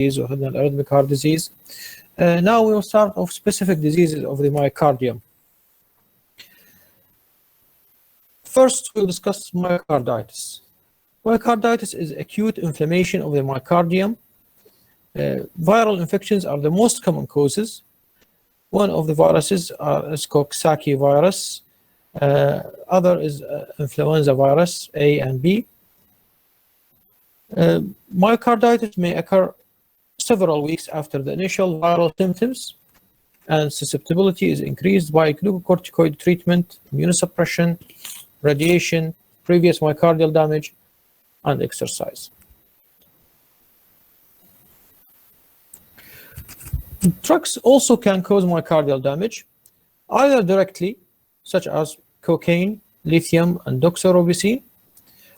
وهذا arrhythmic heart disease. Now we will start off specific diseases of the myocardium. First, we'll discuss myocarditis. Myocarditis is acute inflammation of the myocardium. Viral infections are the most common causes. One of the viruses is Coxsackie virus. Other is influenza virus A and B. Myocarditis may occur several weeks after the initial viral symptoms, and susceptibility is increased by glucocorticoid treatment, immunosuppression, radiation, previous myocardial damage, and exercise. Drugs also can cause myocardial damage, either directly, such as cocaine, lithium, and doxorubicin,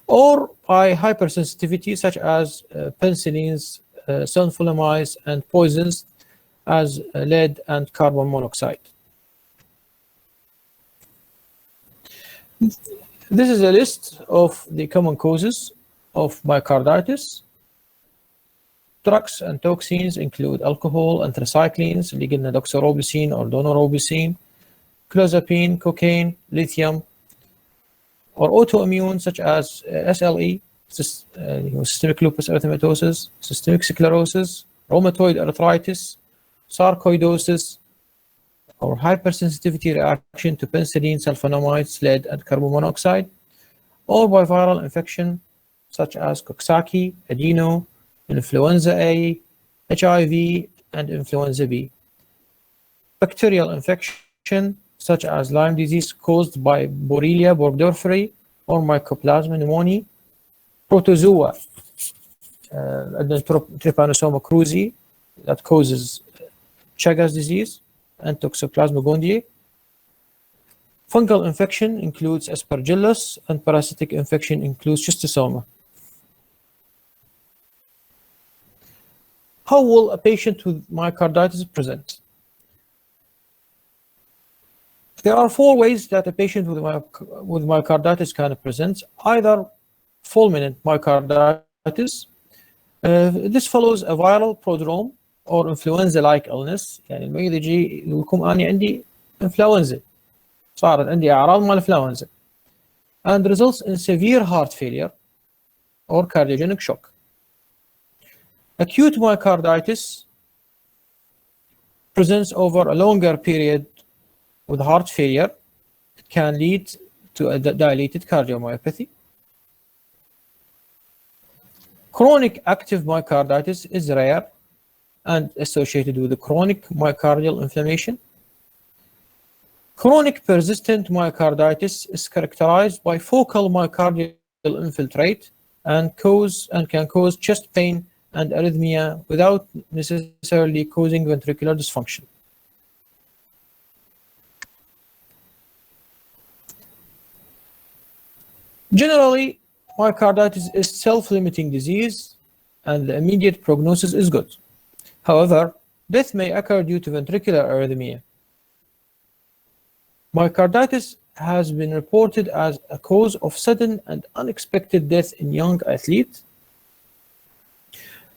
or by hypersensitivity, such as penicillins, sulfonamides, and poisons as lead and carbon monoxide. This is a list of the common causes of myocarditis. Drugs and toxins include alcohol, anthracyclines, doxorubicin or daunorubicin, clozapine, cocaine, lithium, or autoimmune such as SLE, systemic lupus erythematosus, systemic sclerosis, rheumatoid arthritis, sarcoidosis, or hypersensitivity reaction to penicillin, sulfonamides, lead, and carbon monoxide, or by viral infection such as Coxsackie, adeno, influenza A, HIV, and influenza B. Bacterial infection such as Lyme disease caused by Borrelia burgdorferi or Mycoplasma pneumoniae, protozoa, Trypanosoma cruzi, that causes Chagas disease, and Toxoplasma gondii. Fungal infection includes Aspergillus, and parasitic infection includes Schistosoma. How will a patient with myocarditis present? There are 4 ways that a patient with myocarditis can present: either fulminant myocarditis. This follows a viral prodrome or influenza-like illness. يعني المريض يجي يقول لكم أنا عندي influenza، صارت عندي أعراض مال influenza, and results in severe heart failure or cardiogenic shock. Acute myocarditis presents over a longer period with heart failure. It can lead to a dilated cardiomyopathy. Chronic active myocarditis is rare and associated with chronic myocardial inflammation. Chronic persistent myocarditis is characterized by focal myocardial infiltrate and can cause chest pain and arrhythmia without necessarily causing ventricular dysfunction. Generally, myocarditis is self-limiting disease and the immediate prognosis is good. However, death may occur due to ventricular arrhythmia. Myocarditis has been reported as a cause of sudden and unexpected death in young athletes.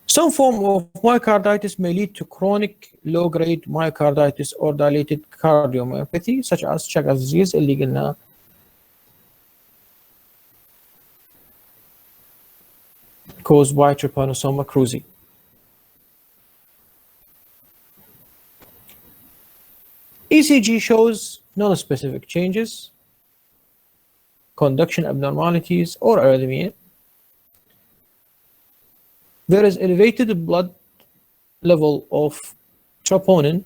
Some form of myocarditis may lead to chronic low-grade myocarditis or dilated cardiomyopathy, such as Chagas disease اللي قلنا. Caused by Trypanosoma cruzi. ECG shows non-specific changes, conduction abnormalities, or arrhythmia. There is elevated blood level of troponin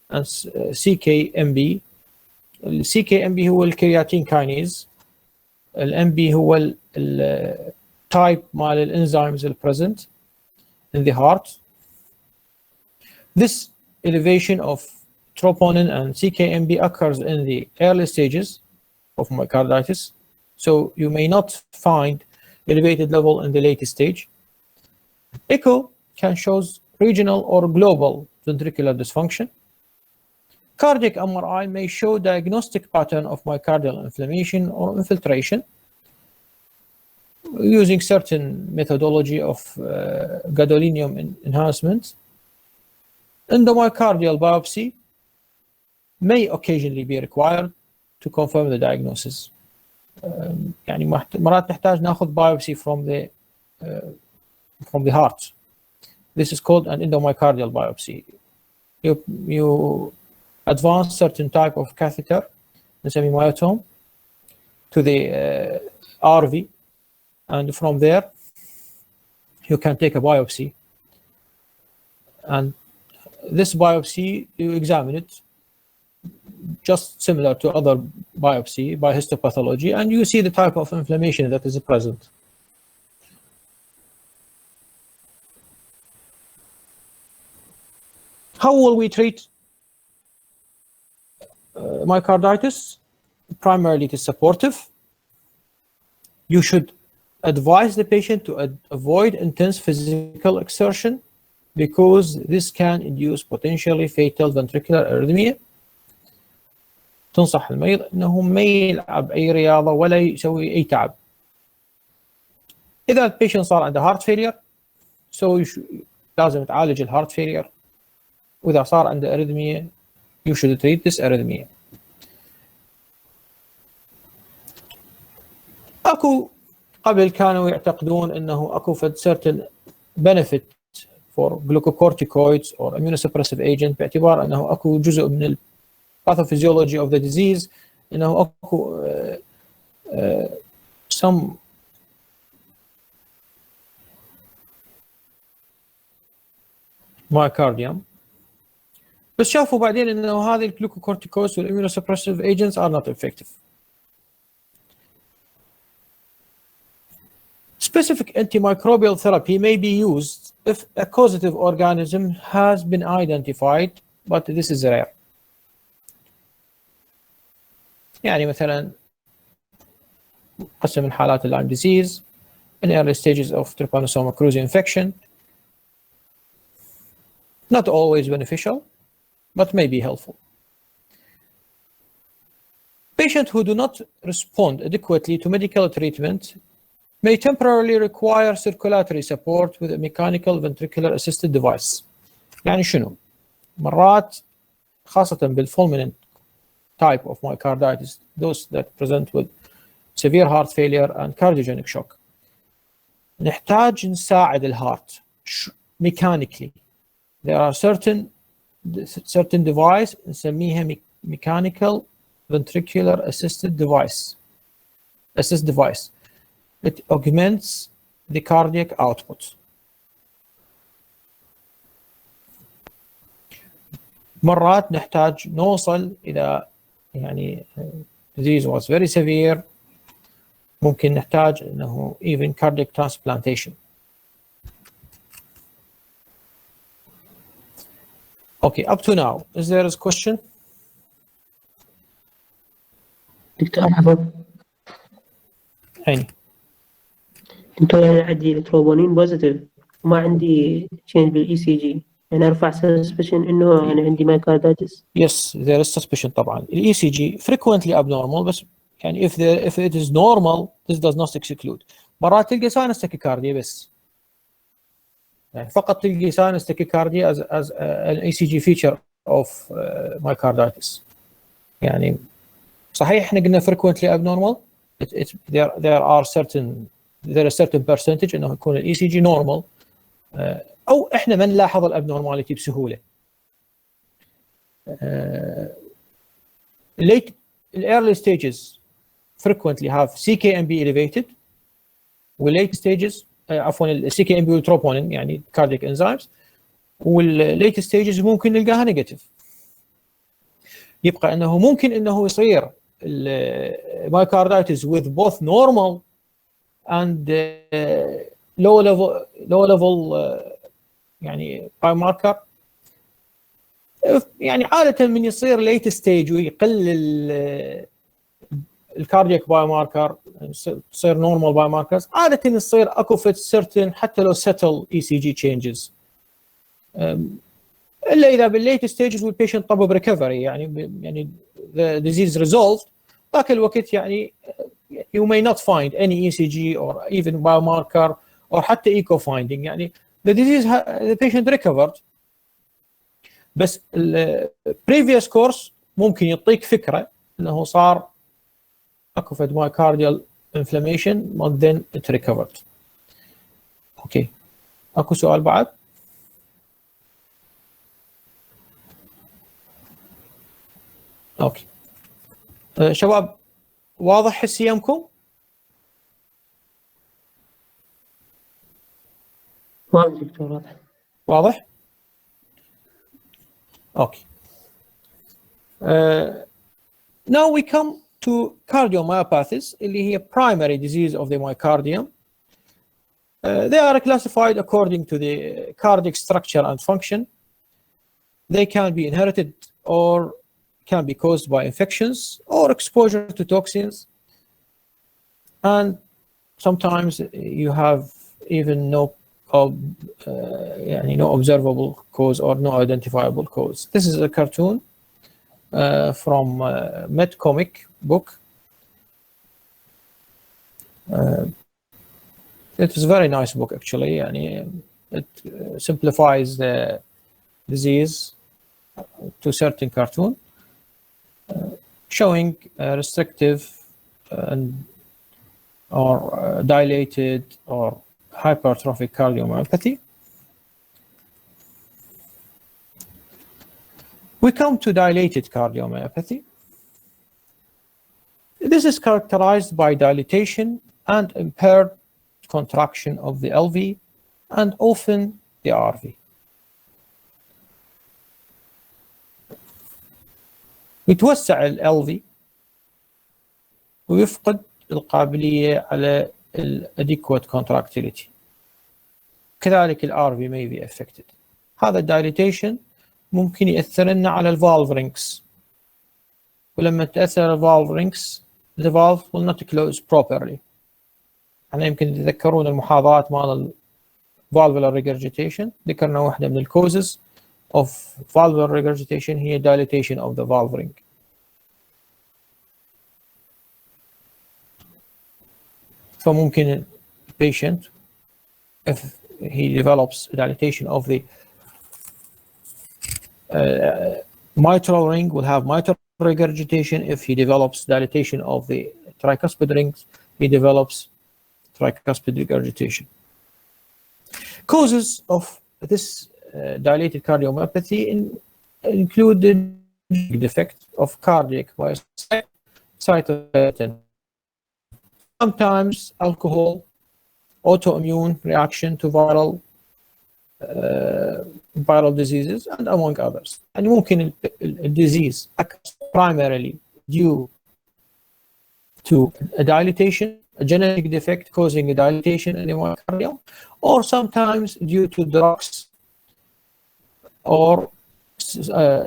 and CKMB. CKMB هو الكرياتين كاينيز. الMB هو type مال الانزيمز present in the heart. This elevation of troponin and CKMB occurs in the early stages of myocarditis, so you may not find elevated level in the later stage. Echo can show regional or global ventricular dysfunction. Cardiac MRI may show diagnostic pattern of myocardial inflammation or infiltration. using certain methodology of gadolinium enhancement. Endomyocardial biopsy may occasionally be required to confirm the diagnosis. يعني مرات نحتاج ناخذ biopsy from the heart. This is called an endomyocardial biopsy. You advance certain type of catheter, نسميه myotome, to the RV, and from there you can take a biopsy, and this biopsy you examine it just similar to other biopsy by histopathology, and you see the type of inflammation that is present. How will we treat myocarditis? Primarily it is supportive. You should advise the patient to avoid intense physical exertion because this can induce potentially fatal ventricular arrhythmia. تنصح المريض انه ما يلعب اي رياضه ولا يسوي اي تعب. اذا البيشنت صار عنده هارت فيلير لازم تعالج الهارت فيلير، واذا صار عنده arrhythmia you should treat this arrhythmia. اكو قبل كانوا يعتقدون انه اكو certain benefit for glucocorticoids or immunosuppressive agent باعتبار انه اكو جزء من pathophysiology of the disease، انه اكو some myocardium، بس شافوا بعدين انه هذه الجلوكوكورتيكويدز والimmunosuppressive agents are not effective. Specific antimicrobial therapy may be used if a causative organism has been identified, but this is rare. يعني مثلا قسم من حالات Lyme disease in early stages of trypanosoma cruzi infection, not always beneficial, but may be helpful. Patients who do not respond adequately to medical treatment may temporarily require circulatory support with a mechanical ventricular assisted device. يعني شنو؟ مرات خاصة بالfulminant type of myocarditis, those that present with severe heart failure and cardiogenic shock, نحتاج نساعد الهارت mechanically. There are certain device نسميها mechanical ventricular assisted device. It augments the cardiac output. مرات نحتاج نوصل إذا يعني disease was very severe، ممكن نحتاج إنه even cardiac transplantation. Okay, up to now, is there a question? دكتور مرحبا. عيني. دكتور أنا عندي التروبونين بوزيتيف وما عندي change بالإي سي جي، أنا أرفع suspicion إنه أنا عندي myocarditis. Yes, there is suspicion طبعا. الإي سي جي frequently abnormal، بس يعني if it is normal this does not exclude. مرات تلقى sinus tachycardia بس، يعني فقط تلقى sinus tachycardia as an ECG feature of myocarditis. يعني صحيح احنا قلنا frequently abnormal، there is certain percentage انه يكون الاي سي جي normal، او احنا ما نلاحظ الابنورماليتي بسهوله. early stages frequently have CKMB elevated، والlate stages عفوا CKMB والتروبونين يعني cardiac enzymes، والlate stages ممكن نلقاها نيجاتيف. يبقى انه ممكن انه يصير myocarditis with both normal and low level يعني biomarker. يعني عادة من يصير late stage ويقل الكاردياك بايوماركر، تصير normal biomarkers، عادة يصير اكو certain حتى لو settle ECG changes، الا اذا بالليت ستيجز والبيشنت طب بريكفري يعني the disease resolved، ذاك الوقت يعني you may not find any ECG or even biomarker or حتى echo finding. يعني the disease the patient recovered, بس previous course ممكن يعطيك فكرة انه صار اكو فد myocardial inflammation and then it recovered. اوكي اكو سؤال بعد؟ اوكي شباب واضح حسيامكم؟ واضح دكتور واضح. واضح؟ اوكي. Now we come to cardiomyopathies اللي هي primary disease of the myocardium. They are classified according to the cardiac structure and function. They can be inherited or can be caused by infections or exposure to toxins. And sometimes you have even no observable cause or no identifiable cause. This is a cartoon from MedComic book. It is a very nice book actually. It simplifies the disease to a certain cartoon, showing restrictive or dilated or hypertrophic cardiomyopathy. We come to dilated cardiomyopathy. This is characterized by dilatation and impaired contraction of the LV and often the RV. يتوسع ال LV ويفقد القابلية على ال adequate contractility. كذلك ال RV may be affected. هذا dilatation ممكن يأثر لنا على ال valve rings. ولما تأثر ال valve rings, the valve will not close properly. احنا يمكن تتذكرون المحاضرات مال valvular regurgitation. ذكرنا واحدة من ال causes of valvular regurgitation هي dilatation of the valve ring. فممكن patient, if he develops dilatation of the mitral ring, will have mitral regurgitation. If he develops dilatation of the tricuspid rings, he develops tricuspid regurgitation. Causes of this dilated cardiomyopathy include the defect of cardiac myocyte, sometimes alcohol, autoimmune reaction to viral diseases, and among others. And ممكن disease primarily due to a dilatation, a genetic defect causing a dilatation in the myocardium, or sometimes due to drugs or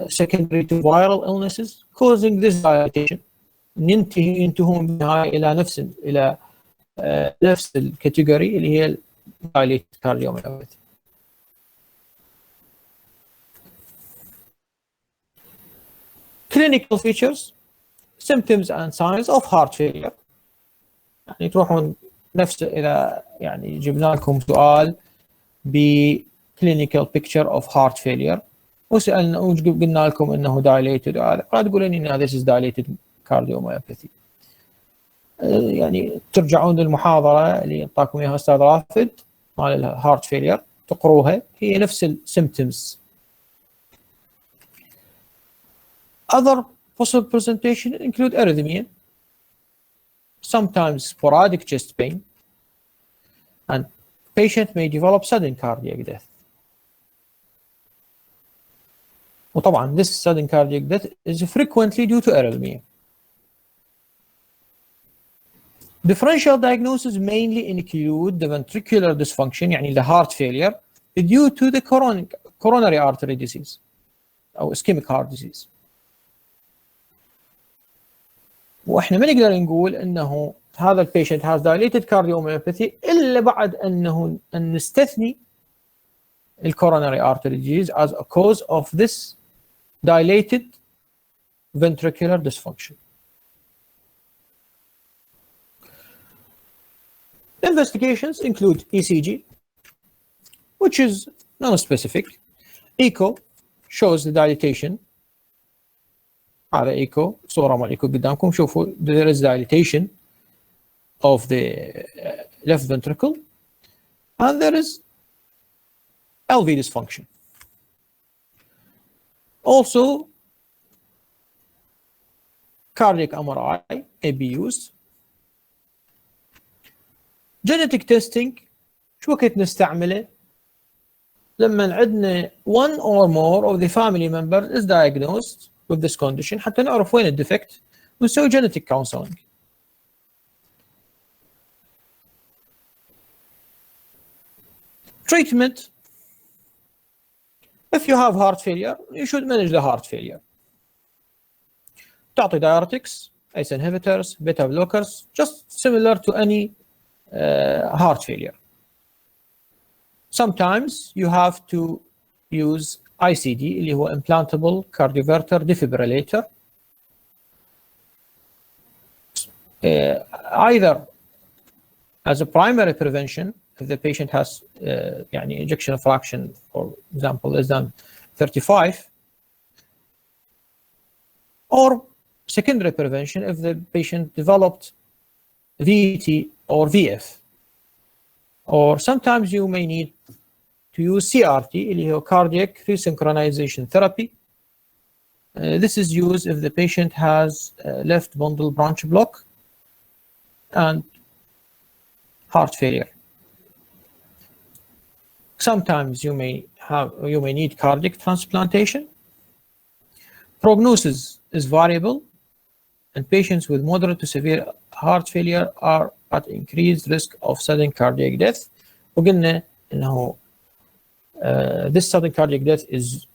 secondary to viral illnesses causing this dilatation. ينتهون بالنهاية إلى نفس الكاتيجوري اللي هي dilated cardiomyopathy. Clinical features, symptoms and signs of heart failure. يعني تروحون نفس إذا يعني جبنا لكم سؤال clinical picture of heart failure وسألنا وقلنا لكم إنه dilated, قاعد تقولون إن this is dilated cardiomyopathy. يعني ترجعون للمحاضرة اللي أعطاكم إياها أستاذ رافد مال الهارت فيلير تقروها, هي نفس السيمبتومز. Other possible presentation include arrhythmia, sometimes sporadic chest pain, and patient may develop sudden cardiac death. وطبعا this sudden cardiac death is frequently due to arrhythmia. Differential diagnosis mainly include the ventricular dysfunction, يعني the heart failure, due to the coronary artery disease أو ischemic heart disease. وإحنا ما نقدر نقول إنه هذا البيشنت has dilated cardiomyopathy إلا بعد أن نستثني coronary artery disease as a cause of this dilated ventricular dysfunction. Investigations include ECG, which is non-specific. Echo shows the dilatation. هذا ايكو صورة مال ايكو قدامكم. شوفوا there is dilatation of the left ventricle and there is LV dysfunction. Also, cardiac MRI may be used. Genetic testing شو وقت نستعمله؟ لما عندنا one or more of the family member is diagnosed with this condition حتى نعرف وين الديفكت ونسوي genetic counseling. Treatment. If you have heart failure, you should manage the heart failure. تعطي diuretics, ACE inhibitors, beta blockers, just similar to any heart failure. Sometimes you have to use ICD اللي هو implantable cardioverter defibrillator. Either as a primary prevention if the patient has يعني ejection fraction, for example, less than 35, or secondary prevention if the patient developed VT or VF. Or sometimes you may need to use CRT اللي هو cardiac resynchronization therapy. This is used if the patient has left bundle branch block and heart failure. Sometimes you may need cardiac transplantation. Prognosis is variable, and patients with moderate to severe heart failure are at increased risk of sudden cardiac death. وقلنا إنه this sudden cardiac death is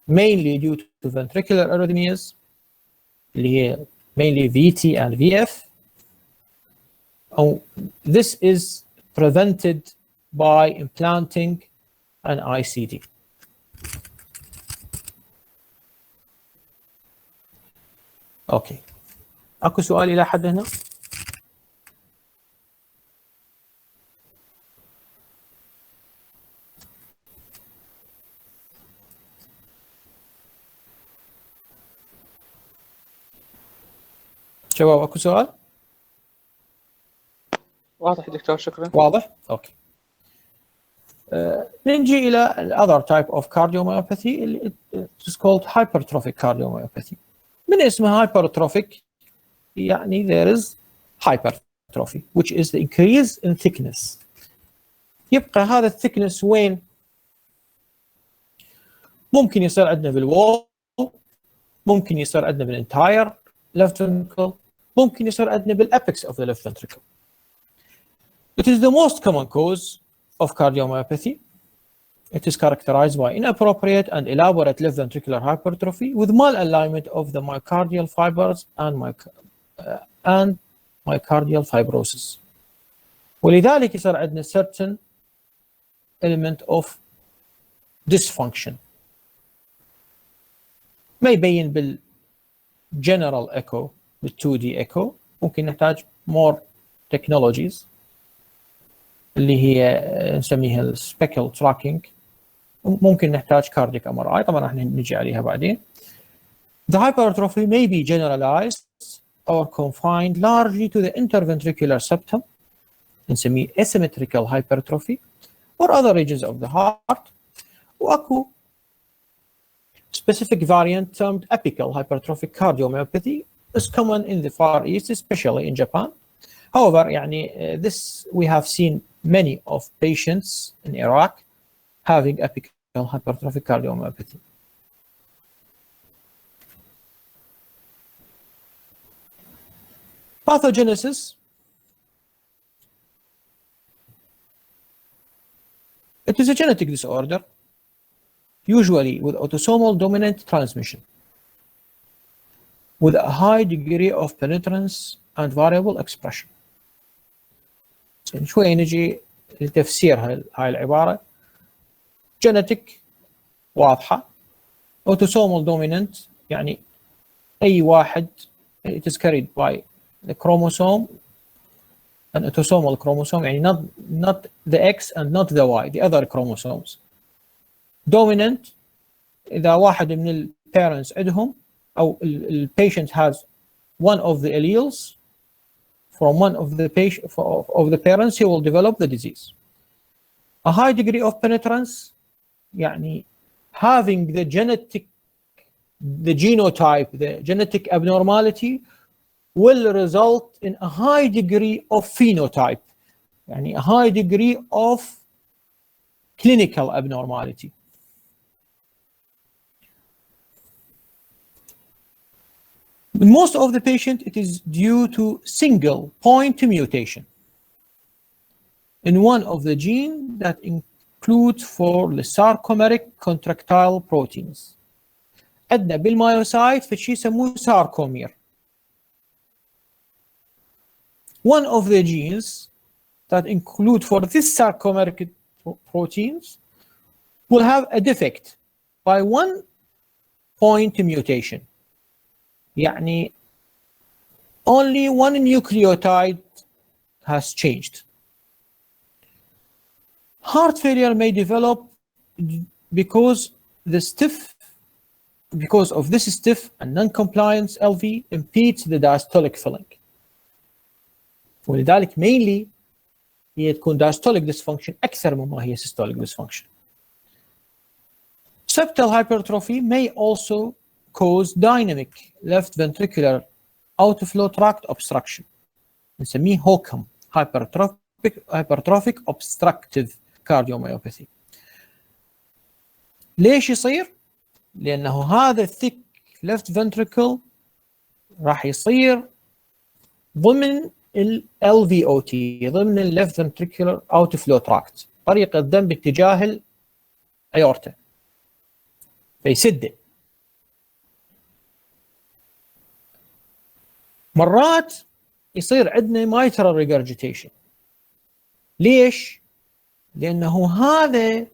mainly due to ventricular arrhythmias, اللي هي mainly VT and VF. This is prevented by implanting an ICD. اوكي. اكو سؤال الى حد هنا؟ شباب اكو سؤال؟ واضح دكتور، شكرا. واضح؟ اوكي. نجي الى other type of cardiomyopathy. It is called hypertrophic cardiomyopathy. من اسمها hypertrophic يعني there is hypertrophy which is the increase in thickness. يبقى هذا الثيكنس وين؟ ممكن يصير عندنا بالوول، ممكن يصير عندنا بالentire left ventricle، ممكن يصير عندنا بالاpex of the left ventricle. It is the most common cause of cardiomyopathy. It is characterized by inappropriate and elaborate left ventricular hypertrophy with malalignment of the myocardial fibers and myocardial fibrosis. ولذلك يصير عندنا certain element of dysfunction. ما يبين بالgeneral echo بال2D echo. ممكن نحتاج more technologies اللي هي نسميها speckle tracking. ممكن نحتاج cardiac MRI، طبعا راح نجي عليها بعدين. The hypertrophy may be generalized or confined largely to the interventricular septum. نسميه asymmetrical hypertrophy or other regions of the heart. واكو specific variant termed apical hypertrophic cardiomyopathy is common in the Far East, especially in Japan. However, يعني this we have seen many of patients in Iraq having apical hypertrophic cardiomyopathy. Pathogenesis. It is a genetic disorder, usually with autosomal dominant transmission, with a high degree of penetrance and variable expression. شوي نجي لتفسير هاي العبارة. genetic واضحة، autosomal dominant يعني أي واحد it is carried by the chromosome an autosomal chromosome, يعني not the X and not the Y, the other chromosomes. Dominant إذا واحد من ال parents عندهم أو ال patient has one of the alleles from one of the parents, he will develop the disease. A high degree of penetrance, يعني having the genotype, the genetic abnormality will result in a high degree of phenotype, يعني a high degree of clinical abnormality. In most of the patient, it is due to single point mutation in one of the gene that includes for the sarcomeric contractile proteins. عندنا بالمايوسايت في شيء يسموه sarcomere. One of the genes that include for this sarcomeric proteins will have a defect by 1 point mutation. يعني only one nucleotide has changed. Heart failure may develop because of this stiff and non-compliance LV impedes the diastolic filling. ولذلك mainly هي تكون diastolic dysfunction أكثر مما هي systolic dysfunction. Septal hypertrophy may also cause dynamic left ventricular outflow tract obstruction. نسميه HOCM, hypertrophic obstructive cardiomyopathy. ليش يصير؟ لأنه هذا thick left ventricle راح يصير ضمن ال LVOT، ضمن ال left ventricular outflow tract، طريق الدم باتجاه الأيورتا فيسده. مرات يصير عندنا mitral regurgitation. ليش؟ لأنه هذا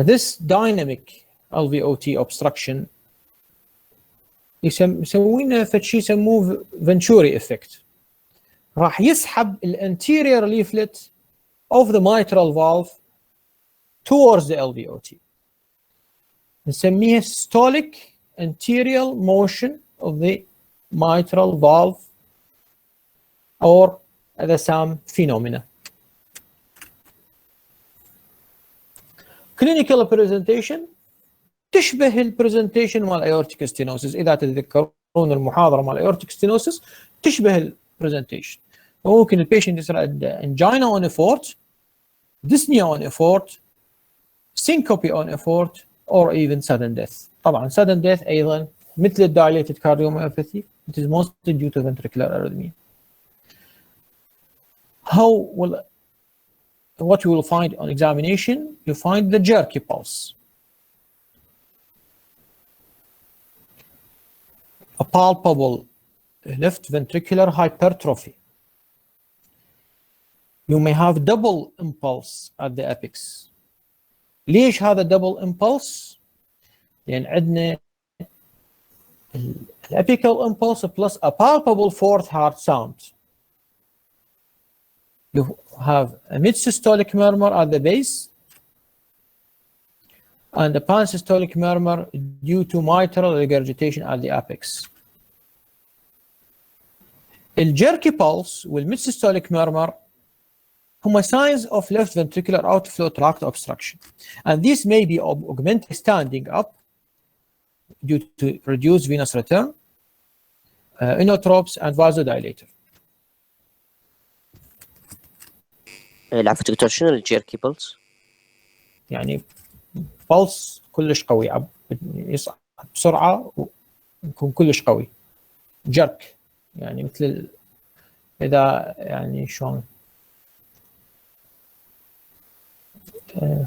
this dynamic LVOT obstruction يسوينا فشي يسموه Venturi effect. راح يسحب ال anterior leaflet of the mitral valve towards the LVOT. نسميها systolic anterior motion of the mitral valve or the SAM phenomena. Clinical presentation تشبه البرزنتيشن مال ايورتيك ستينوسيس. اذا تتذكرون المحاضره مال ايورتيك ستينوسيس تشبه البرزنتيشن. ممكن البيشنت يصير عنده angina on effort, dyspnea on effort, syncope on effort or even sudden death. طبعا sudden death ايضا مثل dilated cardiomyopathy, it is mostly due to ventricular arrhythmia. What you will find on examination, you find the jerky pulse, a palpable left ventricular hypertrophy. You may have double impulse at the apex. ليش هذا double impulse؟ لأن عندنا apical impulse plus a palpable fourth heart sound. You have a mid-systolic murmur at the base and a pan-systolic murmur due to mitral regurgitation at the apex. The jerky pulse with mid-systolic murmur are signs of left ventricular outflow tract obstruction, and this may be augmented standing up due to reduced venous return, inotropes, and vasodilator. العفو دكتور، شنو الجيركي بلس؟ يعني بلس كلش قوي، يصعد بسرعة ويكون كلش قوي. جرك يعني مثل إذا يعني شلون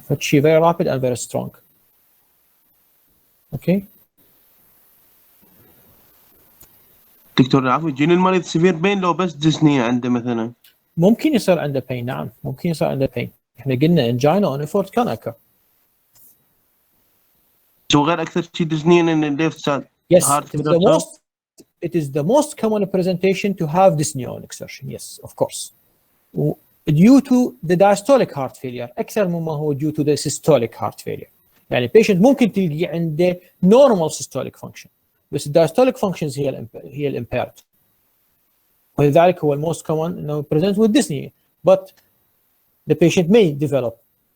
فشي very rapid and very strong. اوكي دكتور العفو، يجيني المريض سيفير بين لو بس ديسنيا عنده مثلا؟ ممكن يصير عنده بين، نعم ممكن يصير عنده بين. احنا قلنا انجينا اون effort كان اكر. شو غير اكثر شيء ديسنيا ان الليفت سايد Yes, it is the most it is the most common presentation to have dyspnea on exertion. Yes, of course. Due to the diastolic heart failure أكثر مما هو due to the systolic heart failure. يعني patient ممكن تلقي عنده normal systolic function بس diastolic functions هي الامبaired. ولذلك هو most common انه present with dyspnea, but the patient may develop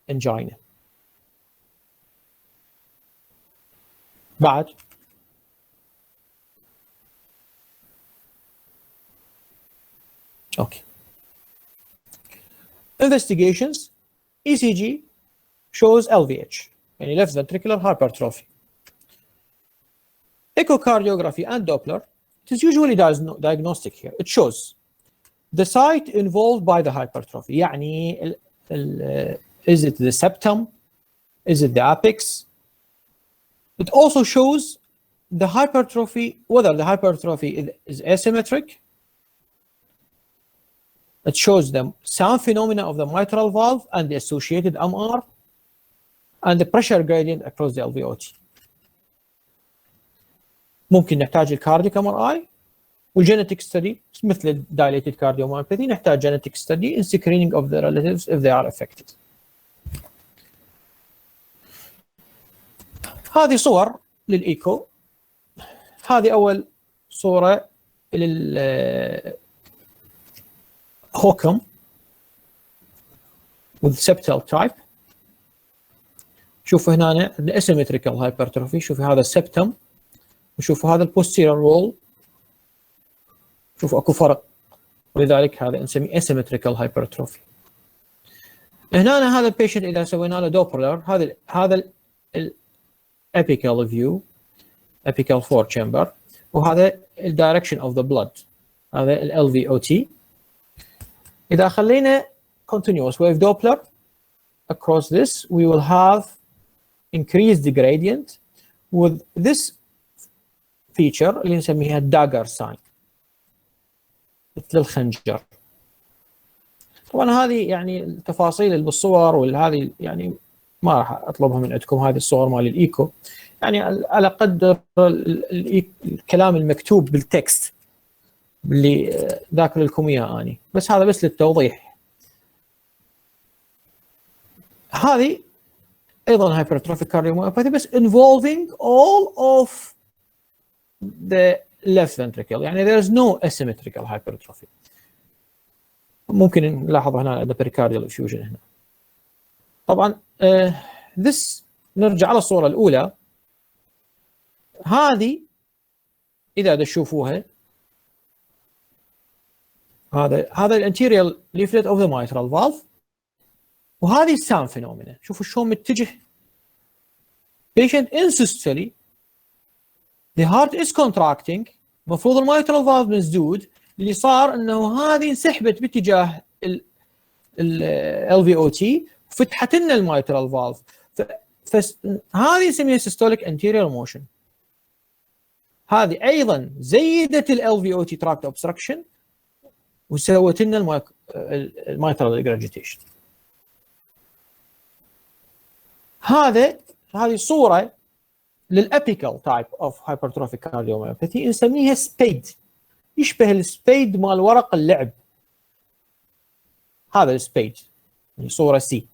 angina. بعد okay. Investigations. ECG shows LVH, يعني left ventricular hypertrophy. Echocardiography and Doppler, it is usually diagnostic here. It shows the site involved by the hypertrophy. يعني is it the septum? Is it the apex? It also shows the hypertrophy, whether the hypertrophy is asymmetric. It shows the sound phenomena of the mitral valve and the associated MR and the pressure gradient across the LVOT. ممكن نحتاج الكارديك MRI والgenetic study مثل dilated cardiomyopathy نحتاج genetic study in screening of the relatives if they are affected. هذه صور للإيكو. هذه أول صورة لل Hockham with septal type. شوفوا هنا asymmetrical hypertrophy. شوفوا هذا السبتم وشوفوا هذا البوستيريور وول. شوفوا اكو فرق ولذلك هذا نسميه asymmetrical hypertrophy. هنا هذا البيشنت اذا سوينا له دوبلر هذا apical view apical 4 chamber وهذا direction of the blood هذا LVOT. إذا خلينا continuous wave Doppler across this, we will have increased the gradient with this feature اللي نسميها dagger sign مثل الخنجر. طبعا هذه يعني التفاصيل اللي بالصور والهذه يعني ما راح اطلبها من عندكم. هذه الصور مال الايكو يعني على قدر الكلام المكتوب بالتكست اللي ذاكر لكم اياه اني، بس هذا بس للتوضيح. هذه ايضا hypertrophic cardiomyopathy بس involving all of the left ventricle، يعني there is no asymmetrical hypertrophy. ممكن نلاحظ هنا the pericardial effusion هنا. طبعا this نرجع على الصورة الأولى. هذه إذا تشوفوها هذا الانتيريال leaflet of the mitral valve وهذه الساوند فينومينا. شوفوا شلون متجه patient insistently the heart is contracting. المفروض الميترال فالف مسدود. اللي صار انه هذه انسحبت باتجاه ال LVOT وفتحت لنا الميترال فالف، فهذه نسميها systolic anterior motion. هذه ايضا زيدت ال LVOT tract obstruction وسوت لنا الميترال regurgitation. هذه صورة للأبيكال تايب اوف hypertrophic cardiomyopathy نسميها سبيد، يشبه السبيد مال ورق اللعب. هذا السبيد يعني صورة سي.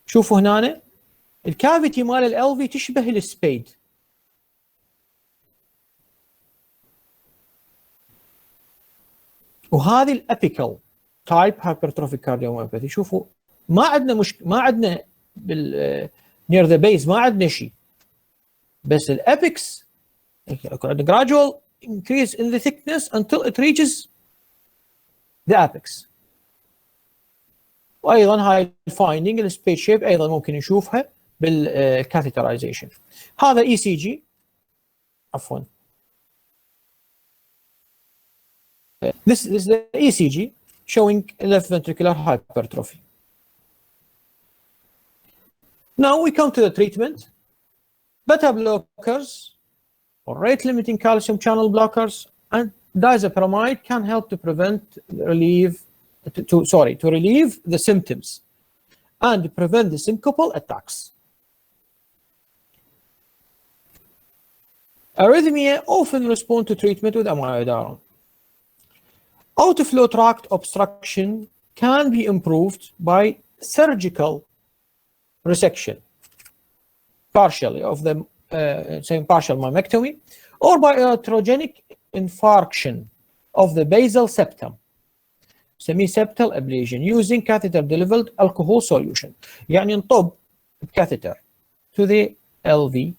شوفوا هنا الكافيتي مال ال LV تشبه السبيد. وهذه الأبيكال تايب hypertrophic cardiomyopathy. شوفوا ما عندنا near the base ما عندنا شيء، بس الابيكس gradual increase in the thickness until it reaches the apex. وايضا هاي الفايندينج السبيس شيب ايضا ممكن نشوفها بالكاثيترايزيشن. هذا اي سي جي عفوا this is the ECG showing left ventricular hypertrophy. Now we come to the treatment. Beta blockers or rate limiting calcium channel blockers and diazepamide can help to relieve the symptoms and prevent the syncopal attacks. Arrhythmia often respond to treatment with amiodarone. Outflow tract obstruction can be improved by surgical resection, partially of the partial myomectomy, or by iatrogenic infarction of the basal septum, semi-septal ablation, using catheter-delivered alcohol solution. يعني نطب catheter to the LV,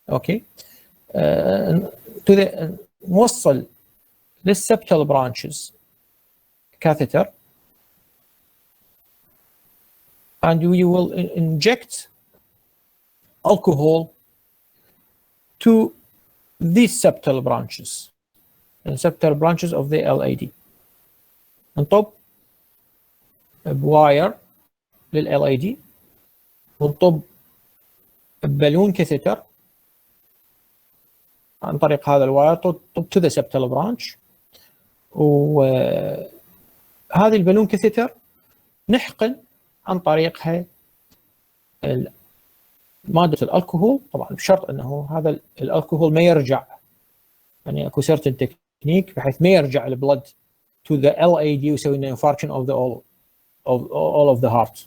okay, to the نوصل للseptal branches catheter, and we will inject alcohol to these septal branches, and septal branches of the LAD. نطب بواير لل LAD، ونطب ببالون كاثيتر عن طريق هذا الواير طب to the septal branch، وهذه البالون كاثيتر نحقن عن طريقها مادة الألكوهول، طبعا بشرط أنه هذا الألكوهول ما يرجع، يعني أكو certain technique بحيث ما يرجع البلد to the LAD ويسوي لنا infarction of the all of the heart.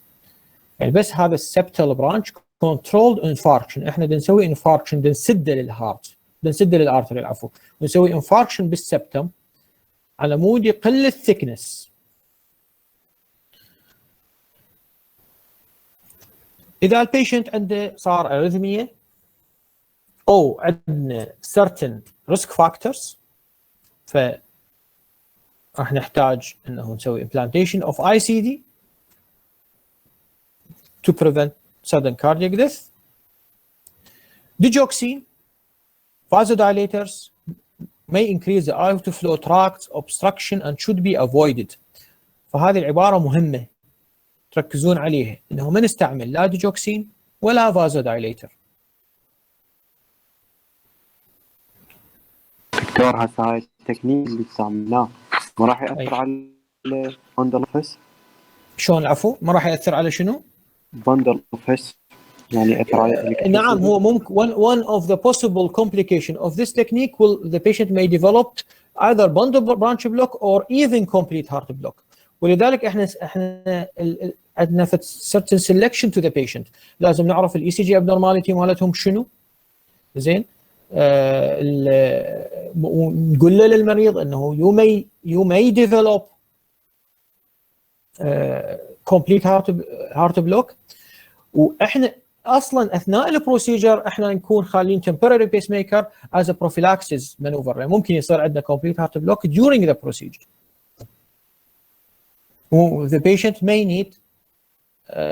يعني بس هذا السبتال برانش controlled infarction، احنا بنسوي infarction بنسده للهارت، بنسده للارتري العفو، بنسوي infarction بالسبتم على مود يقل الثيكنس. اذا البيشنت عنده صار اريثميا او عندنا certain risk factors، ف راح نحتاج انه نسوي implantation of ICD to prevent sudden cardiac death. Digoxin, vasodilators may increase the outflow tract obstruction and should be avoided. فهذه العبارة مهمة تركزون عليها، انه ما نستعمل لا ديجوكسين ولا vasodilator. دكتور هسه هاي التكنيك اللي استعملناه ما راح يأثر على البندل فيس؟ شلون العفو؟ ما راح يأثر على شنو؟ بندل فيس يعني يأثر على نعم، هو ممكن one of the possible complication of this technique will the patient may develop either bundle branch block or even complete heart block. ولذلك احنا عندنا certain selection to the patient، لازم نعرف الاي سي جي abnormality مالتهم شنو، زين، نقول له للمريض انه you may develop complete heart block، واحنا اصلا اثناء البروسيجر احنا نكون خالين temporary pacemaker as a prophylaxis maneuver، يعني ممكن يصير عندنا complete heart block during the procedure. The patient may need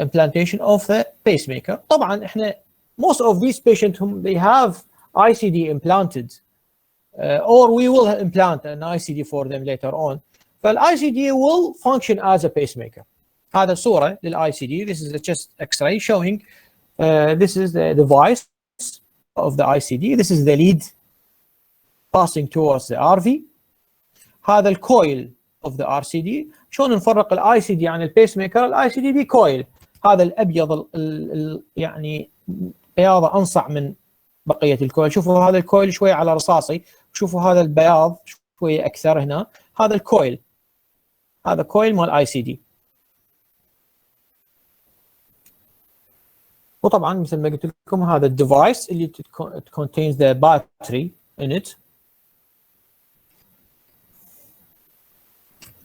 implantation of the pacemaker. طبعا احنا most of these patients whom they have ICD implanted or we will implant an ICD for them later on. فالICD will function as a pacemaker. هذا صورة للICD. This is a chest X-ray showing this is the device of the ICD. This is the lead passing towards the RV. هذا الكويل of the RCD. شلون نفرق الICD عن البيسميكر؟ الICD دي كويل، هذا الأبيض يعني بياضه أنصع من بقية الكويل. شوفوا هذا الكويل شوية على رصاصي، شوفوا هذا البياض شوية أكثر هنا، هذا الكويل، هذا كويل مال ICD. وطبعا مثل ما قلت لكم هذا الديفايس اللي contains the battery in it.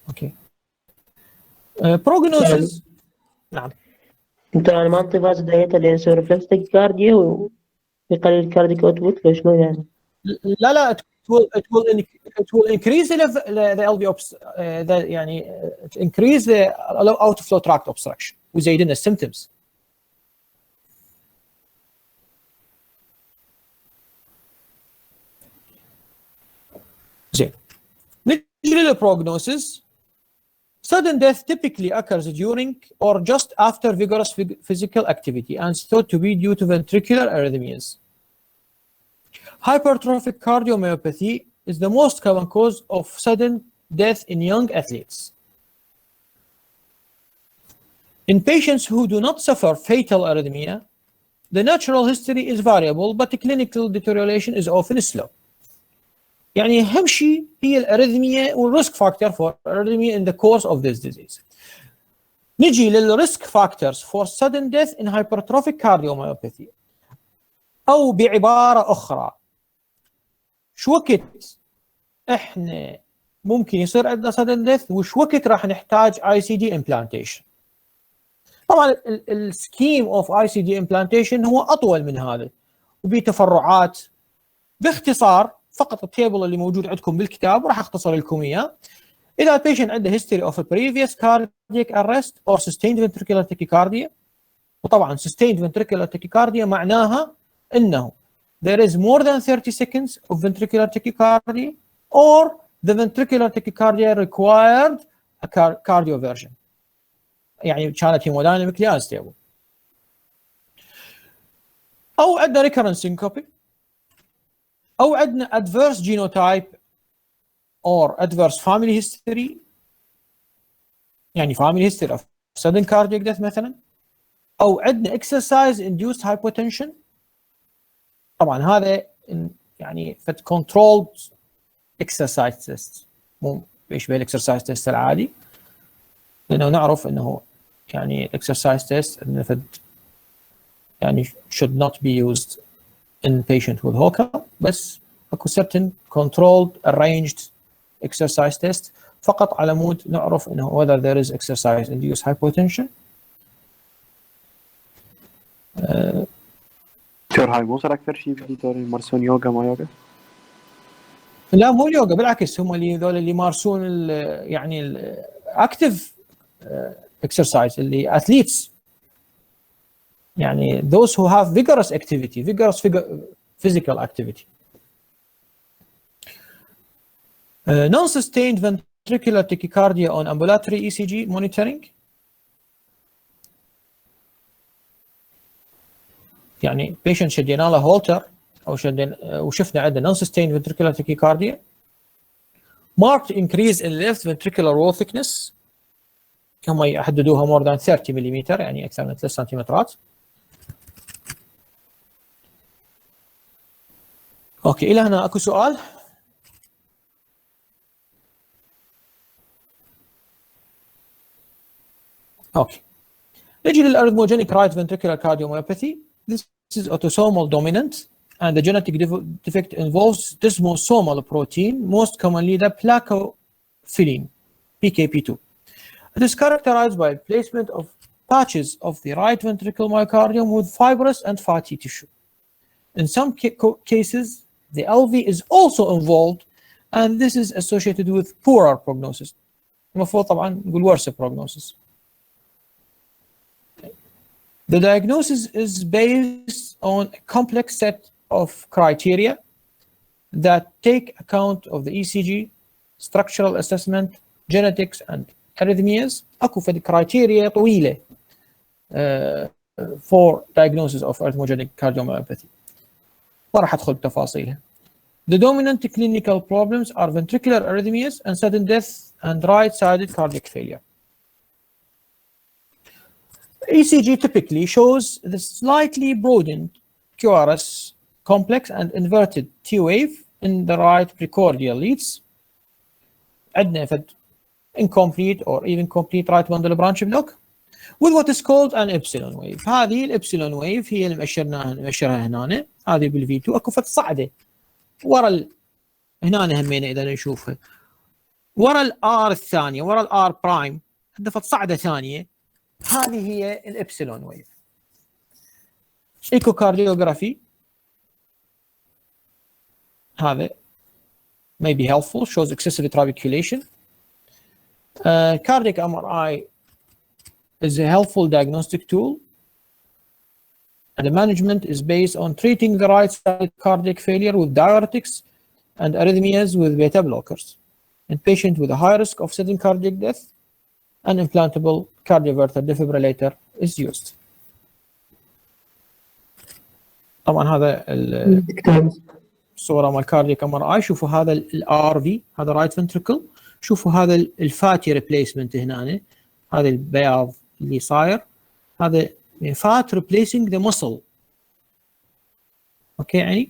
اوكي. prognosis. نعم. انت انا ما انطي فازودايليتر لان يسوي ريفلكس تاكيكارديا ويقلل الكارديك اوتبوت، لو شنو يعني؟ لا it will increase the LV يعني increase the outflow tract obstruction ويزيد لنا symptoms. زين، نجي للبروجنوسيس. Sudden death typically occurs during or just after vigorous physical activity and is thought to be due to ventricular arrhythmias. Hypertrophic cardiomyopathy is the most common cause of sudden death in young athletes. In patients who do not suffer fatal arrhythmia, the natural history is variable but clinical deterioration is often slow. يعني أهم شيء هي الأريثميا والريسك فاكتور for arrhythmia in the course of this disease. نجي للريسك فاكتورز for sudden death in hypertrophic cardiomyopathy، أو بعبارة أخرى شو وقت إحنا ممكن يصير عندنا sudden death وش وقت راح نحتاج ICD implantation. طبعا السكيم اوف ICD implantation هو أطول من هذا وبتفرعات. باختصار فقط التيبل اللي موجود عندكم بالكتاب راح اختصر لكم اياه. اذا البيشنت عنده history of a previous cardiac arrest or sustained ventricular tachycardia، وطبعا sustained ventricular tachycardia معناها انه there is more than 30 seconds of ventricular tachycardia or the ventricular tachycardia required a cardioversion، يعني كانت hemodynamically unstable. او عندنا recurrent syncope، او عندنا adverse genotype or adverse family history، يعني family history of sudden cardiac death مثلا، او عندنا exercise induced hypotension. طبعا هذا يعني فد controlled exercise test، مو بيشبه الاكسرسايز تيست العادي، لانه نعرف انه يعني exercise test انه فد يعني should not be used in patient with HOCA، بس اكو certain controlled arranged exercise test فقط على مود نعرف انه whether there is exercise induced hypotension. دكتور هاي مو صار اكثر شيء دكتور يمارسون يوغا ما يوغا؟ لا مو اليوغا، بالعكس هم اللي ذول اللي يمارسون يعني الاكتف exercise اللي athletes، يعني those who have vigorous activity, vigorous physical activity. Non-sustained ventricular tachycardia on ambulatory ECG monitoring، يعني patient شدينا له هولتر او وشفنا عنده non-sustained ventricular tachycardia، marked increase in left ventricular wall thickness، هم يحددوها more than 30 ملم يعني اكثر من 3 سنتيمترات. اوكي الى هنا اكو سؤال؟ اوكي نجي للارثموجينيك right ventricular cardiomyopathy. This is autosomal dominant and the genetic defect involves desmosomal protein, most commonly the plakophilin PKP2. It is characterized by placement of patches of the right ventricle myocardium with fibrous and fatty tissue. In some cases the LV is also involved and this is associated with poorer prognosis. المفروض طبعا نقول worse prognosis. The diagnosis is based on a complex set of criteria that take account of the ECG, structural assessment, genetics and arrhythmias. اكو فد criteria طويلة for diagnosis of arrhythmogenic cardiomyopathy. ما راح ادخل بتفاصيلها. The dominant clinical problems are ventricular arrhythmias and sudden death and right-sided cardiac failure. ECG typically shows the slightly broadened QRS complex and inverted T wave in the right precordial leads. عندنا فد incomplete or even complete right bundle branch block with what is called an epsilon wave. هذه الابسلون ويف هي اللي مأشرها هنا، هذه بالفي 2 اكو فد صعده ورا هنا همينه اذا نشوفها ورا الار الثانيه، ورا الار برايم عندنا فد صعده ثانيه، هذه هي الابسلون ويف. ايكوكارديوغرافي هذا may be helpful, shows excessive trabeculation. Cardiac MRI is a helpful diagnostic tool, and the management is based on treating the right-sided cardiac failure with diuretics and arrhythmias with beta blockers. In patients with a high risk of sudden cardiac death, an implantable cardioverter defibrillator is used. طبعا هذا الصورة مال cardiac MRI. شوفوا هذا الار في، هذا رايت فنتريكل، شوفوا هذا الفاتي ريبليسمنت هنا، هذا البياض اللي صاير، هذا فات ريبليسنج ذا muscle اوكي يعني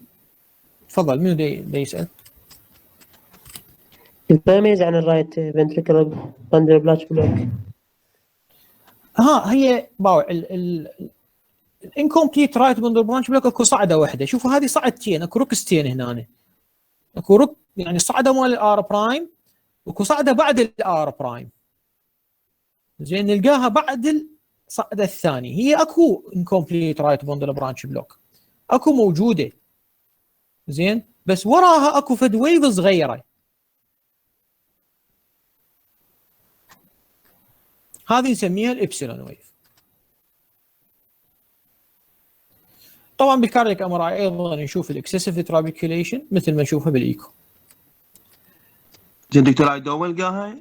تفضل منو دي يسال؟ ما يميز عن الرايت ventricular bundle branch block. هي باوع الانكومبليت رايت بندل برانش بلوك اكو صعده واحده. شوفوا هذه صعدتين، اكو ركستين هنا، اكو رك يعني صعده مال الار برايم واكو صعده بعد الار برايم. زين نلقاها بعد الصعده الثانيه. هي اكو انكومبليت رايت بندل برانش بلوك اكو موجوده. زين بس وراها اكو فد ويف صغيره. هذه نسميها الابسلون ويف. طبعا بالكاردياك ام ار اي ايضا نشوف الاكسسيف ترابيكيوليشن مثل ما نشوفها بالايكو. زين دكتور هاي دوم القاها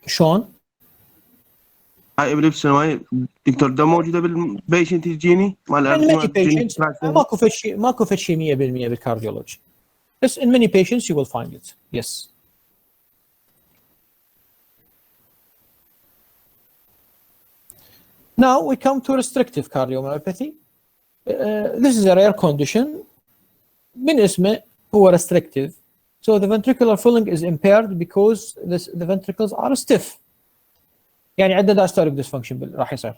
شلون؟ هاي ابليبسون هاي دكتور دوم موجوده بالبيشنت يجيني مال in many الارتيمات patients ماكو فشي 100% بالكارديولوجي. بس in many patients you will find it. Yes. Now we come to restrictive cardiomyopathy. This is a rare condition. من اسمه هو restrictive. So the ventricular filling is impaired because the ventricles are stiff. يعني عنده diastolic dysfunction راح يصير.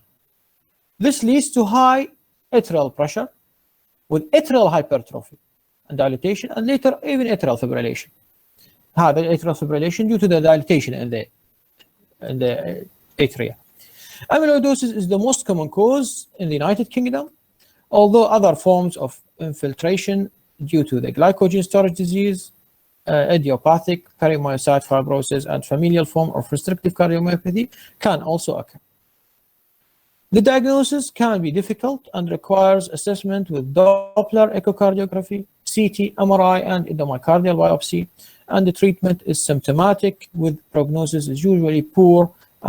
This leads to high atrial pressure with atrial hypertrophy and dilatation and later even atrial fibrillation. هذا atrial fibrillation due to the dilatation in the atria. Amyloidosis is the most common cause in the United Kingdom, although other forms of infiltration due to the glycogen storage disease, idiopathic perimyocyte fibrosis, and familial form of restrictive cardiomyopathy can also occur. The diagnosis can be difficult and requires assessment with Doppler echocardiography, CT, MRI, and endomyocardial biopsy, and the treatment is symptomatic with prognosis is usually poor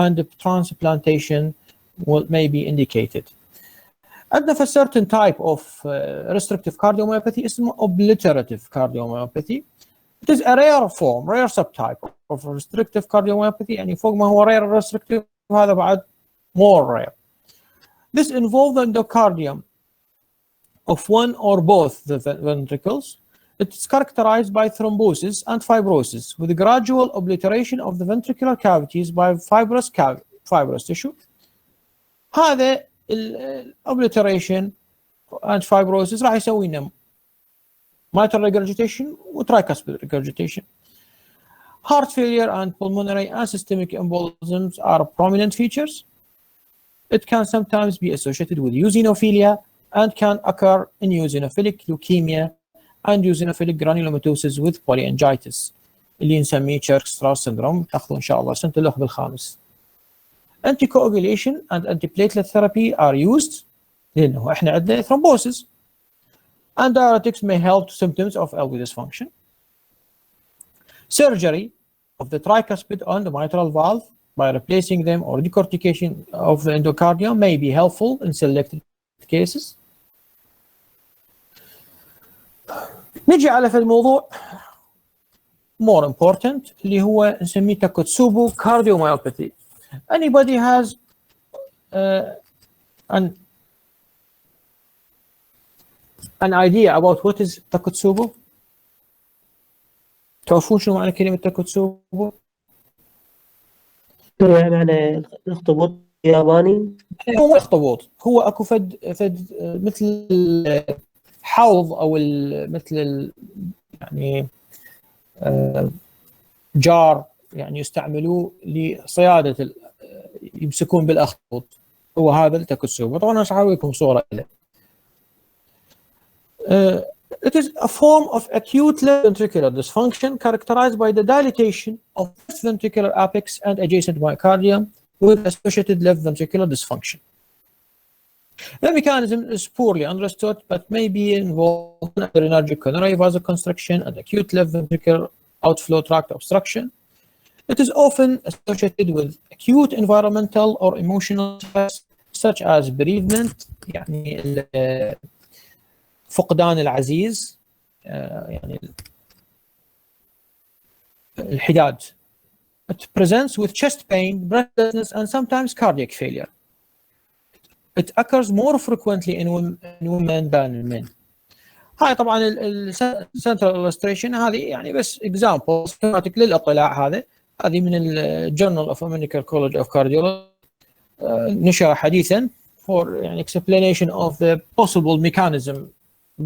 and the transplantation may be indicated. عندنا for certain type of restrictive cardiomyopathy اسمه obliterative cardiomyopathy. It is a rare form, rare subtype of restrictive cardiomyopathy. يعني فوق ما هو rare restrictive هذا بعد more rare. This involves the endocardium of one or both the ventricles. It is characterized by thrombosis and fibrosis with gradual obliteration of the ventricular cavities by fibrous tissue. هذا obliteration and fibrosis راح يسوي لنا mitral regurgitation وtricuspid regurgitation. Heart failure and pulmonary and systemic embolisms are prominent features. It can sometimes be associated with eosinophilia and can occur in eosinophilic leukemia and eosinophilic granulomatosis with polyangiitis اللي نسميه Church-Strauss syndrome. تاخذوا ان شاء الله سنة اللوح بالخامس. Anticoagulation and antiplatelet therapy are used لانه احنا عندنا thrombosis, and diuretics may help symptoms of LV dysfunction. Surgery of the tricuspid and the mitral valve by replacing them or decortication of the endocardium may be helpful in selected cases. نجي على في الموضوع more important اللي هو نسميه Takotsubo cardiomyopathy. Anybody has an idea about what is Takotsubo? تعرفون شنو معنى كلمة Takotsubo؟ معنى الاخطبوط الياباني. هو اخطبوط، هو اكو فد مثل حوض او مثل يعني جار يعني يستعملوه لصيادة يمسكون بالاخطبوط. هو هذا التاكوتسوبو. طبعا راح اوريكم صورة له. It is a form of acute left ventricular dysfunction characterized by the dilatation of left ventricular apex and adjacent myocardium with associated left ventricular dysfunction. The mechanism is poorly understood but may be involved in adrenergic coronary vasoconstriction and acute left ventricular outflow tract obstruction. It is often associated with acute environmental or emotional stress such as bereavement, يعني فقدان العزيز، يعني الحداد. It presents with chest pain, breathlessness, and sometimes cardiac failure. it occurs more frequently in women than in men. هاي طبعا السنترال illustration هذه يعني بس example schematic للاطلاع. هذه من الجورنال اوف American College of Cardiology نشر حديثا for يعني explanation of the possible mechanism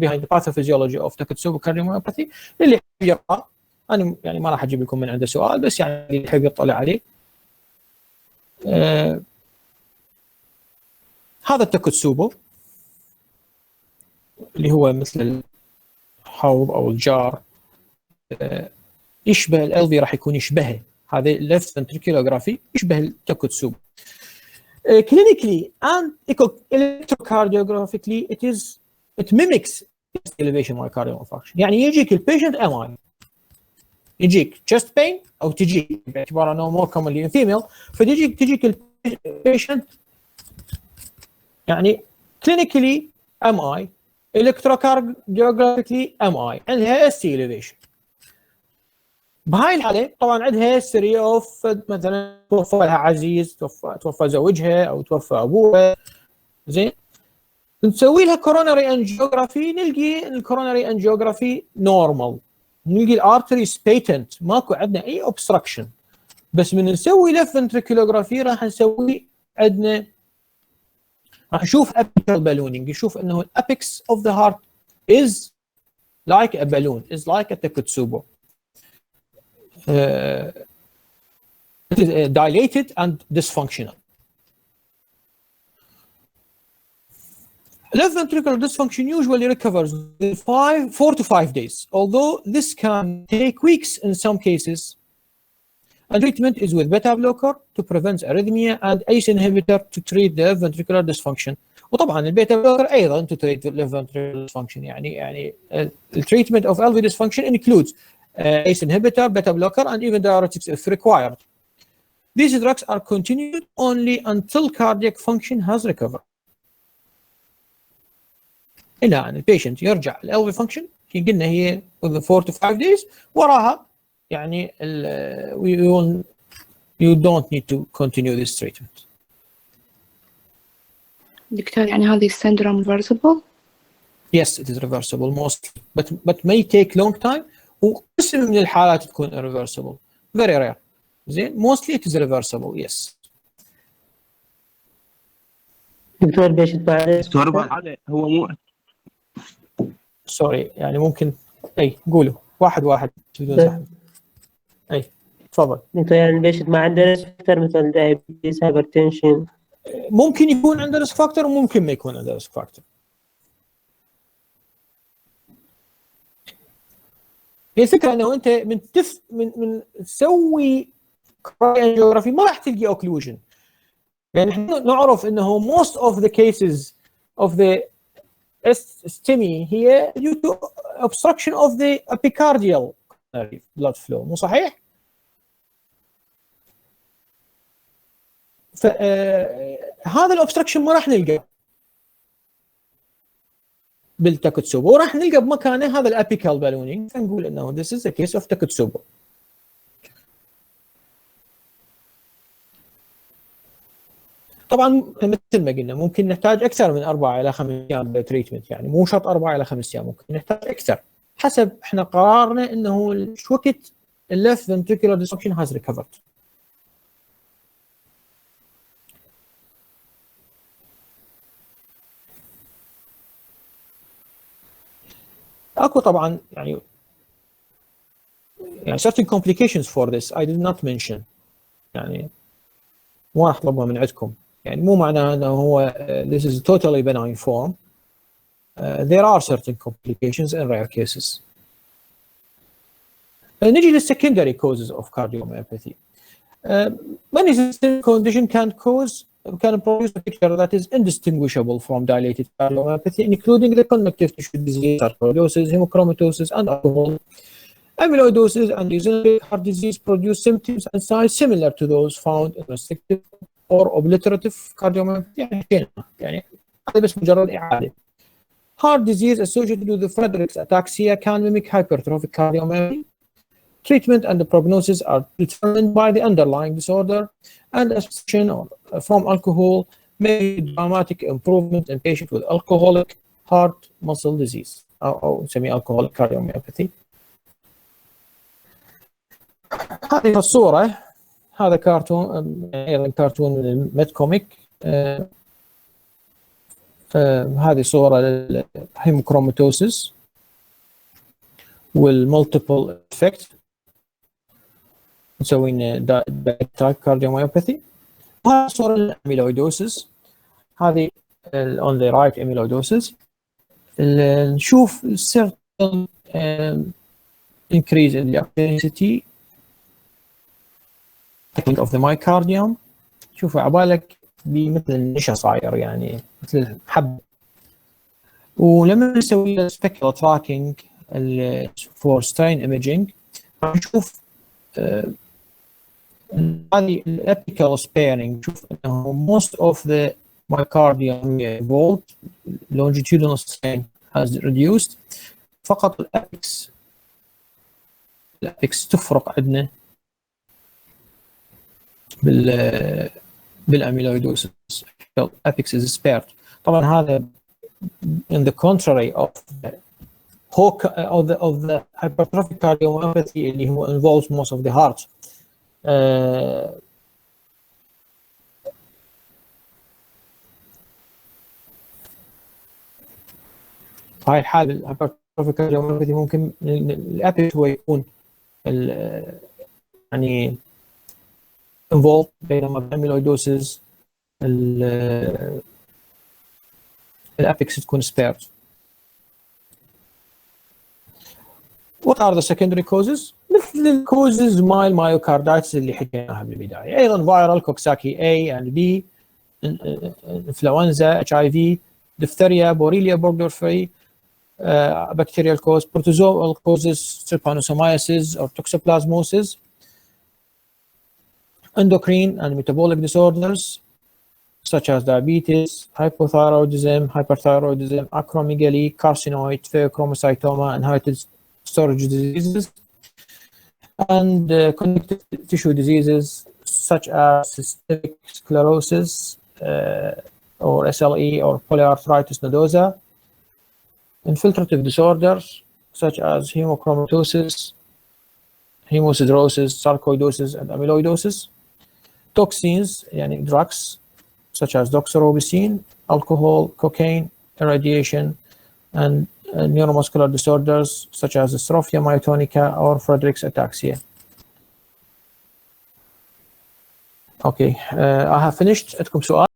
behind the pathophysiology of Takotsubo cardiomyopathy. اللي يحب يقرأ، انا يعني ما راح اجيب لكم من عنده سؤال، بس يعني اللي يحب يطلع عليه. هذا التاكوتسوبو اللي هو مثل الحوض او الجار، يشبه الالفي، راح يكون يشبهه. هذا الليفت ventriculography يشبه التاكوتسوبو. clinically and electrocardiographically it mimics elevation myocardial infarction. يعني يجيك البيشنت MI، يجيك chest pain او تجيك باعتبار انه more commonly in female، فتجيك البيشنت يعني clinically MI، electrocardiographically MI، عندها ST elevation. بهاي الحاله طبعا عندها history of مثلا توفى لها عزيز، توفى زوجها او توفى ابوها، زين، نسوي لها coronary angiography، نلقي الكوروناري انجيوغرافي نورمال، نلقي الارتريز بيتنت، ماكو عندنا اي obstruction. بس من نسوي left ventriculography راح نسوي عندنا، راح نشوف apical ballooning، نشوف انه apex of the heart is like a balloon, is like a Takotsubo. It is dilated and dysfunctional. Left ventricular dysfunction usually recovers within 4 to 5 days, although this can take weeks in some cases. And treatment is with beta blocker to prevent arrhythmia and ACE inhibitor to treat the left ventricular dysfunction. وطبعا البيتا بلوكر ايضا to treat the left ventricular dysfunction. يعني the treatment of LV dysfunction includes ACE inhibitor, beta blocker, and even diuretics if required. These drugs are continued only until cardiac function has recovered. إلى أن البيشنت يرجع ال LV function، قلنا هي within 4 to 5 days، وراها يعني you don't need to continue this treatment. دكتور يعني هذه السندروم reversible؟ Yes, it is reversible mostly, but may take long time. وقسم من الحالات تكون irreversible, very rare. زين، mostly it is reversible, yes. دكتور بيشنت بعد هو مو سوري، يعني ممكن اي قولوا واحد بدون زحمه. اي تفضل. دكتور يعني البيشنت ما عنده ريسك فاكتور مثل دايابيتس، هايبرتنشن؟ ممكن يكون عنده ريسك فاكتور وممكن ما يكون عنده ريسك فاكتور. هي الفكره انه انت من تسوي كارديوجرافي ما راح تلقي اوكلوجن. يعني احنا نعرف انه most of the cases of the STEMI هي due to obstruction of the epicardial blood flow، مو صحيح؟ فهذا الاوبستراكشن ما راح نلقاه بالتاكوتسوبو، وراح نلقى بمكانه هذا الابيكال بالونينج، فنقول انه this is a case of تاكوتسوبو. طبعا مثل ما قلنا ممكن نحتاج اكثر من 4 إلى 5 ايام تريتمنت، يعني مو شرط 4 إلى 5 ايام، ممكن نحتاج اكثر حسب احنا قرارنا انه شو وقت الليفت ventricular dysfunction has recovered. اكو طبعا يعني certain complications for this I did not mention، يعني ما راح اطلبها من عندكم، يعني مو معناه انه هو this is totally benign form. There are certain complications in rare cases. نجي للsecondary causes of cardiomyopathy. Many systemic condition can produce a picture that is indistinguishable from dilated cardiomyopathy, including the connective tissue disease, sarcoidosis, hemochromatosis, and alcohol. Amyloidosis and degenerative heart disease produce symptoms and signs similar to those found in restrictive or obliterative cardiomyopathy. يعني هذا بس مجرد إعادة. Heart disease associated with the Friedreich's ataxia can mimic hypertrophic cardiomyopathy. Treatment and the prognosis are determined by the underlying disorder, and association from alcohol may dramatic improvement in patients with alcoholic heart muscle disease أو نسميه alcoholic cardiomyopathy. هذه الصورة، هذا كرتون أيضا كرتون من الميد كوميك. هذه صورة للهيموكروماتوسيس والمالتيبل افكت مسوين دايتراك كارديوميوباثي. وهذه صورة الاميلويدوسيس، هذه on the right amyloidosis. نشوف certain increase in the activity of the myocardium. شوفوا عبالك بمثل النشا صاير يعني مثل الحب. ولما نسوي specular tracking for strain imaging نشوف هذه الابيكال sparing. نشوف انه most of the myocardium involved longitudinal strain has reduced. فقط الابيكس تفرق عندنا بالاميلويدوسيس. الابيكس is spared. طبعا هذا in the contrary of the hypertrophic cardiomyopathy اللي هو involves most of the heart. هاي الحالة الهايبرتروفيك كارديوميوباثي ممكن الابيكس هو يكون يعني involved، بينما الاميلويدوسيس الابيكس تكون spared. What are the secondary causes؟ مثل الكوزز مال myocarditis اللي حكيناها بالبداية. أيضا viral coxsackie A and B، influenza، HIV، diphtheria، borrelia burgdorferi، bacterial cause، protozoal causes trypanosomiasis or toxoplasmosis، endocrine and metabolic disorders such as diabetes, hypothyroidism, hyperthyroidism, acromegaly, carcinoid, pheochromocytoma, and inherited storage diseases, and connective tissue diseases such as systemic sclerosis or SLE or polyarthritis nodosa, infiltrative disorders such as hemochromatosis, hemosiderosis, sarcoidosis, and amyloidosis, toxins, yani drugs such as doxorubicin, alcohol, cocaine, irradiation, and neuromuscular disorders such as dystrophia myotonica or Friedreich's ataxia. Okay, I have finished. عندكم سؤال؟